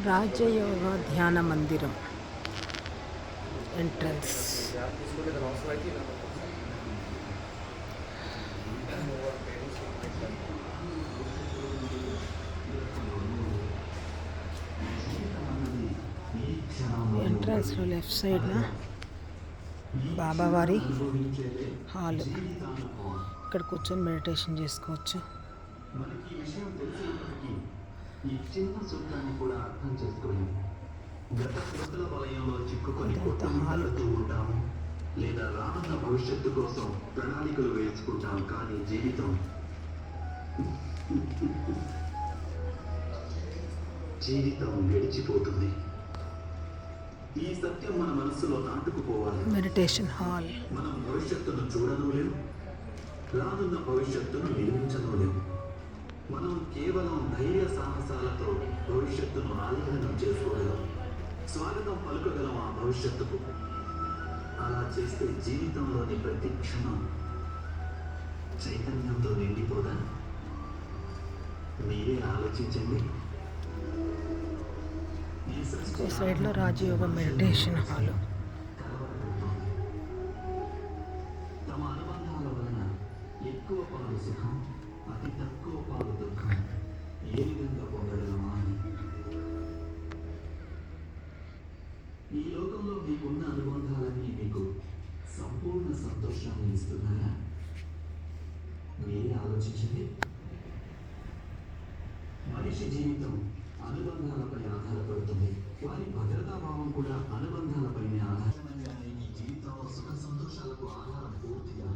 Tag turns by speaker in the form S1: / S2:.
S1: రాజయోగ ధ్యాన మందిరం ఎంట్రన్స్. ఎంట్రన్స్లో లెఫ్ట్ సైడ్న బాబావారి హాల్. ఇక్కడ కూర్చొని మెడిటేషన్ చేసుకోవచ్చు.
S2: మనకి ఈ విషయం తెలిసినప్పటికీ ఈ చిన్న సూత్రాన్ని కూడా అర్థం చేసుకోలేము. గత స్మృతుల వలయంలో చిక్కుకొని కొట్టుకుంటూ ఉంటాము, లేదా రానున్న భవిష్యత్తు కోసం ప్రణాళికలు వేసుకుంటాం. కానీ జీవితం గడిచిపోతుంది. ఈ సత్యం మన మనసులో నాటుకుపోవాలి.
S1: Meditation hall.
S2: మనం భవిష్యత్తును చూడను లేము, రానున్న భవిష్యత్తును నిర్మించను లేము. మనం కేవలం ధైర్య సాహసాలతో భవిష్యత్తును ఆలింగనం చేసుకోగలం, స్వాగతం పలుకగలం ఆ భవిష్యత్తుకు. అలా చేస్తే జీవితంలోని ప్రతి క్షణం చైతన్యంతో నిండిపోదా? మీరే ఆలోచించండి.
S1: ఈ సైడ్లో రాజయోగ మెడిటేషన్ హాల్.
S2: తమ అనుబంధాల వలన ఎక్కువ పాలు సుఖం, అతి తక్కువ పాలు దుఃఖం ఏ విధంగా పొందగలమా అని. ఈ లోకంలో మీకున్న అనుబంధాలన్నీ మీకు సంపూర్ణ సంతోషాన్ని ఇస్తున్నాయా? మీరే ఆలోచించండి. మనిషి జీవితం అనుబంధాలపై ఆధారపడుతుంది. వారి భద్రతా భావం కూడా అనుబంధాలపైనే ఆధారపడి జీవితంలో సుఖ సంతోషాలకు ఆధారం పూర్తిగా